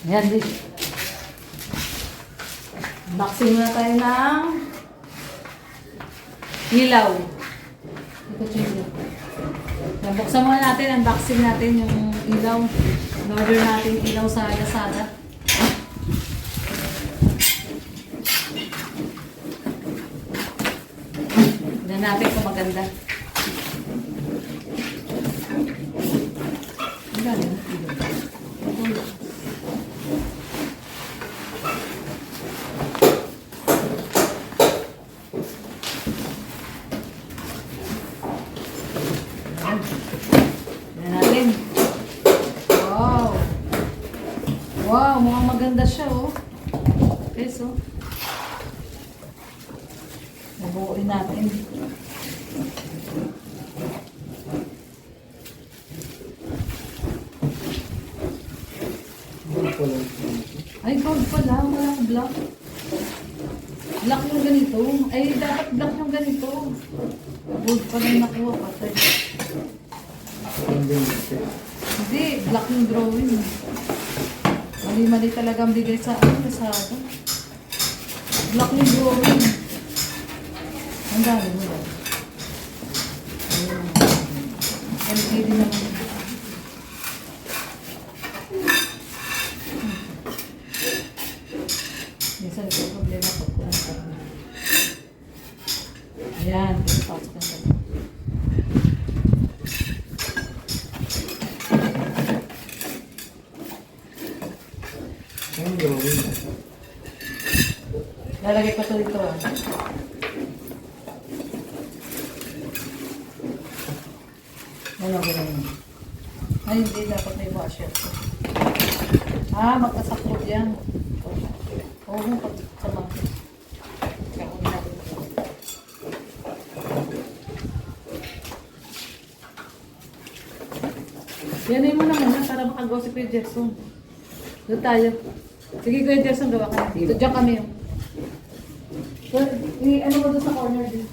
Ayan, di. Unboxing muna tayo ng ilaw. Ito siya. Buksan muna natin, unboxing natin yung ilaw. In-order natin ilaw sa Lazada. Tignan natin kung maganda. Ang galing. Tignan natin. Wow! Wow, mukhang maganda siya, oh. Yes, oh. Nabuuin natin. Ay, gold pala. Walang black. Black yung ganito. Ay, dapat black yung ganito. Gold pala yung nakuha pa. Hindi, black yung drawing. Mali-mali talaga ang bigay sa akin. Black yung drawing. Ang dami mo lang. LCD naman. Minsan ito problema pag kulang ka. Ayan, pinapasok na ito. Lalagay pa ito dito, ah. Ano ganun? Ay, hindi. Dapat may washer. Ah, magkasaklog yan. Oo, pag-sama. Kaya kung natin ito. Yan mo naman para makagawa si Kuya Gerson. Doon tayo. Sige, Kuya Gerson, gawa ka na dito. Diyan kami yung. So, ano mo doon sa corner din?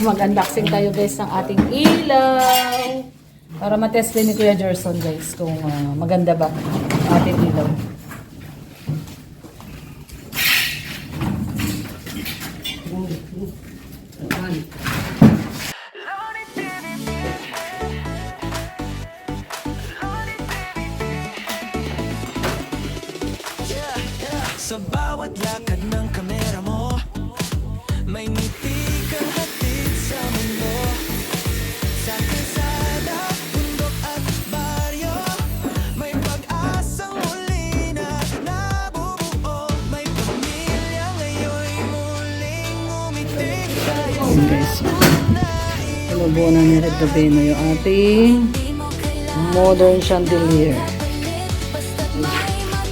Mag-unboxing tayo guys ng ating ilaw para matest din ni Kuya Gerson guys kung maganda ba ang ating ilaw. Sa bawat lakad ng kamera mo, may ngiti kang hatid sa mundo. Sa kalsada, bundok at baryo, may pag-asang muli na nabubuo. May pamilya ngayon'y muling umitik tayo sa guys, pinubuo na ni Red Gabeno yung ating modern chandelier.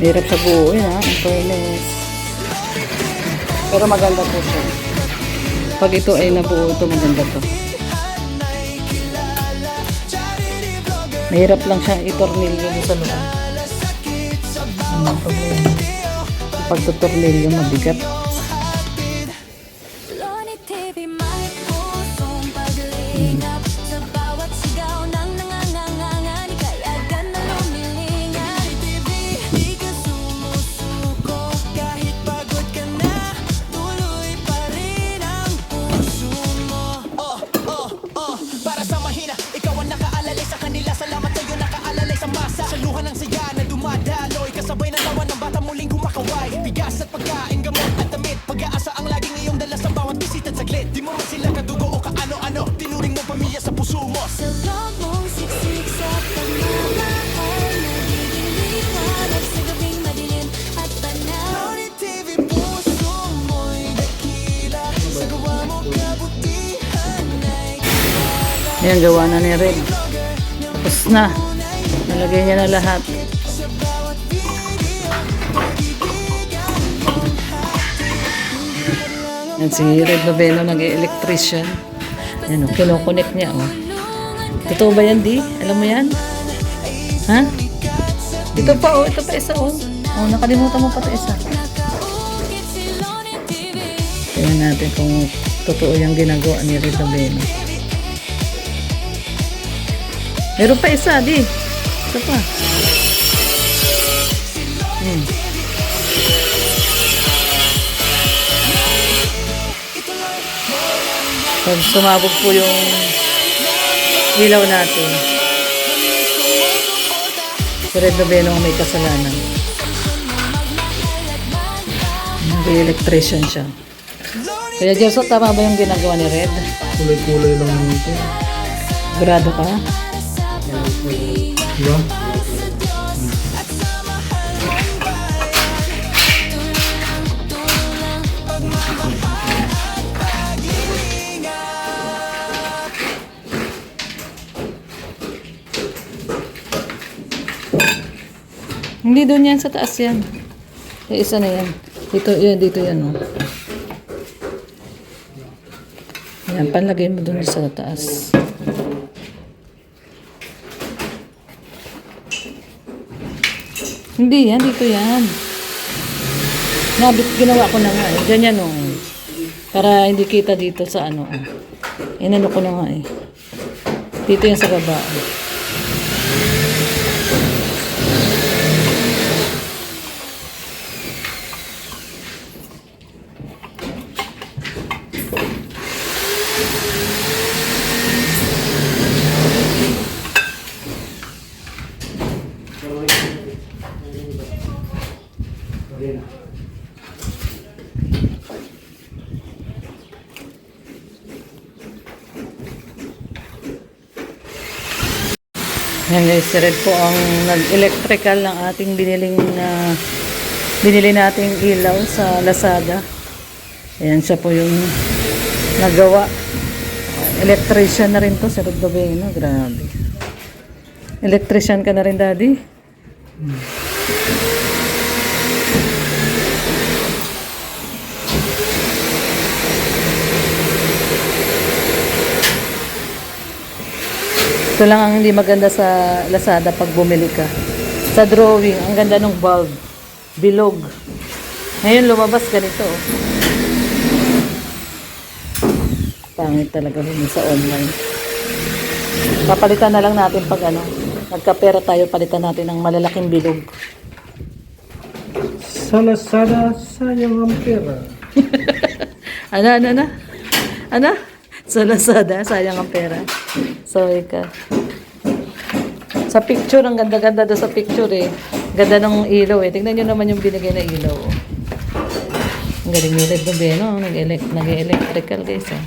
Hirap sa buuin, ha, in fairness. Pero maganda po siya. Pag ito ay nabuo, ito maganda to. Mahirap lang siyang itornilyo sa loob. Ano problema? Pag tutornilyo, mabigat. Kasabay ng tawa ng bata muling kumakaway. Bigas at pagkain, gamot at damit. Pag-aasa ang laging iyong dala sa bawat bisita't saglit. Di mo man sila kadugo o kaano-ano. Tinuring mo pamilya sa puso mo. Sa loob mong siksik sa pagmamahal, nagiging liwanag sa gabing madilim at banal. Lonely TV, puso mo'y dakila. Sa gawa mo kabutihan ay kilala. Ayan, gawa na ni Red. Tapos na. Nalagay niya na lahat. Yan si Red Gabeno, nag-electrician. Yan o, kinukunik niya o. Totoo ba yan, Di? Alam mo yan? Ha? Ito pa o, ito pa isa o. O, nakalimutan mo pa ito isa. Tingnan natin kung totoo yung ginagawa ni Red Noveno. Meron pa isa, di. Isa pa. Pag sumabog po yung ilaw natin, si Red Noveno ang may kasalanan. Nag-electrician siya. Kaya Jerso, tama ba yung ginagawa ni Red? Kulay-kulay lang naman ito. Grado ka? Diba? Hindi doon yan, sa taas yan. Yung isa na yan. Dito yan, oh. Yan, panlagay mo doon sa taas. Hindi yan, dito yan. Ginawa ko na nga eh. Diyan yan, oh. Para hindi kita dito sa ano, oh. Inano ko na nga eh. Dito yan sa baba, oh. Yan guys, si Red po ang nag-electrical ng ating binili nating ilaw sa Lazada. Ayan, siya po yung nagawa. Electrician na rin to, si Red Noveno. Grabe. Electrician ka na rin, Daddy? Ito lang ang hindi maganda sa Lazada pag bumili ka. Sa drawing, ang ganda ng bulb. Bilog. Ngayon lumabas ganito. Oh. Pangit talaga bumili sa online. Papalitan na lang natin pag ano. Nagkapera tayo, palitan natin ng malalaking bilog. Sa Lazada, sayang ang pera. Ano? Sa Lazada, sayang ang pera. Sorry ka. Sa picture, ang ganda-ganda doon sa picture eh. Ganda ng ilaw eh. Tingnan nyo naman yung binigay na ilaw. Oh. Ang galing ni Red Noveno. Nag-electrical guys eh.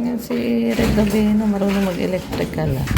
Yan si Red Noveno. Marunong mag-electrical ah.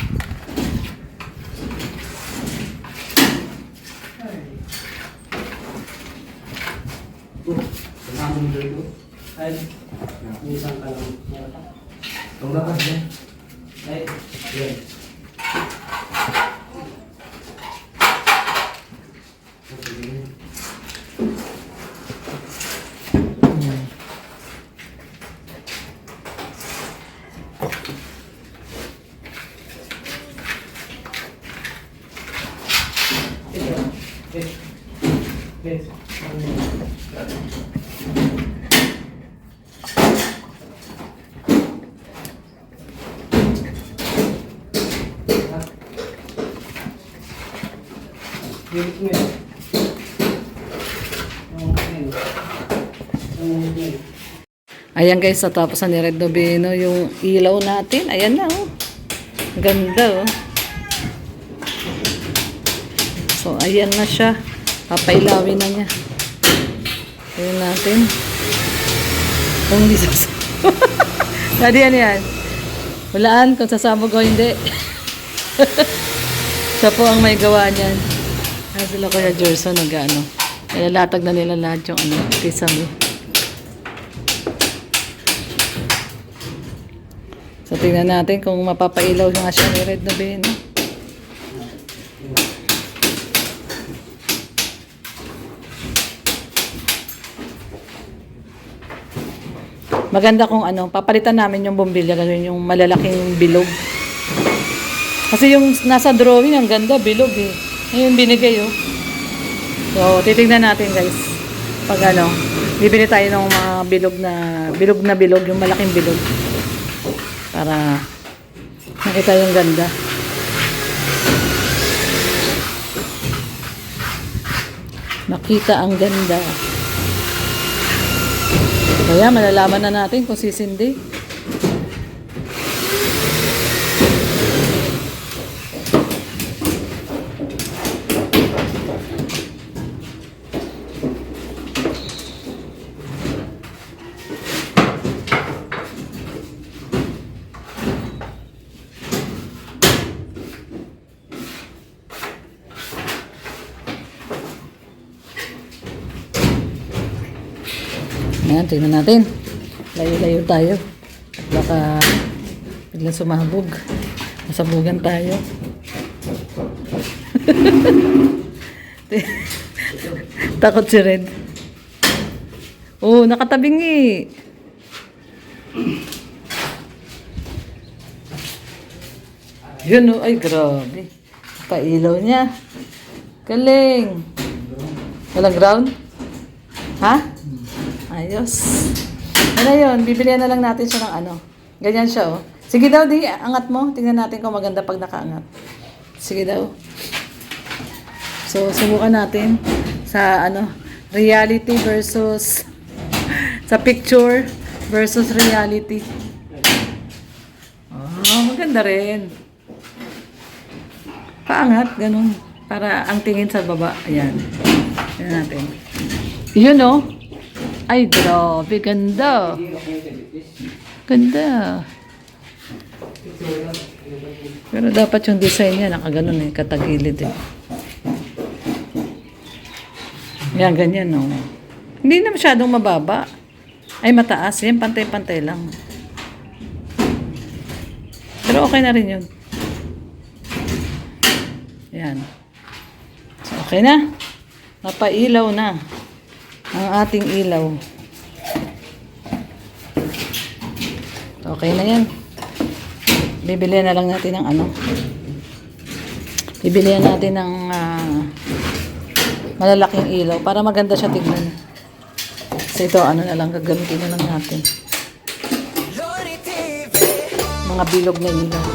Ayan guys, natapos na ni Red Noveno yung ilaw natin. Ayan na oh. Ganda oh. So ayan na siya. Papailawin na niya. Ayan natin. Kung hindi sasabog. Daddy, ano yan? Walaan kung sasabog o hindi. Siya po ang may gawa niyan. Sila Kuya Jerson nag-ano. Nilalatag na nila lahat yung ano, kisame. So tingnan natin kung mapapailaw nga siya ni Red Noveno. Maganda kung ano, papalitan namin yung bombilya, gawin yung malalaking bilog. Kasi yung nasa drawing, ang ganda, bilog eh. Ngayon binigay oh. So, titignan natin guys. Pag ano, bibili tayo ng mga bilog, yung malaking bilog. Para makita yung ganda. Makita ang ganda. Kaya malalaman na natin kung sisindi. Ayan, tingnan natin. Layo-layo tayo. Baka biglang sumabog. Masabugan tayo. Takot si Red. Oh, nakatabingi. Yun oh, ay grabe. Pailaw niya. Galing. Walang ground? Ha? Ayos. Ano yun? Bibilihan na lang natin siya ng ano. Ganyan siya, oh. Sige daw, di. Angat mo. Tingnan natin kung maganda pag nakaangat. Sige daw. So, subukan natin sa ano, reality versus sa picture versus reality. Oh, maganda rin. Paangat, ganun. Para ang tingin sa baba. Ayan. Tingnan natin. Yun, oh. Ay, grabe. Ganda. Ganda. Pero dapat yung design niya nakaganon eh. Katagilid eh. Yan, ganyan no. Hindi na masyadong mababa. Ay, mataas. Yan, pantay-pantay lang. Pero okay na rin yun. Yan. So, okay na. Napailaw na ang ating ilaw. Okay na yan. Bibilihan na lang natin ng ano. Bibilihan natin ng malalaking ilaw para maganda siya tignan. So ito, ano na lang, gagamitin na lang natin. Mga bilog na ilaw.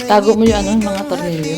Tago mo yung ano, mga tornilyo.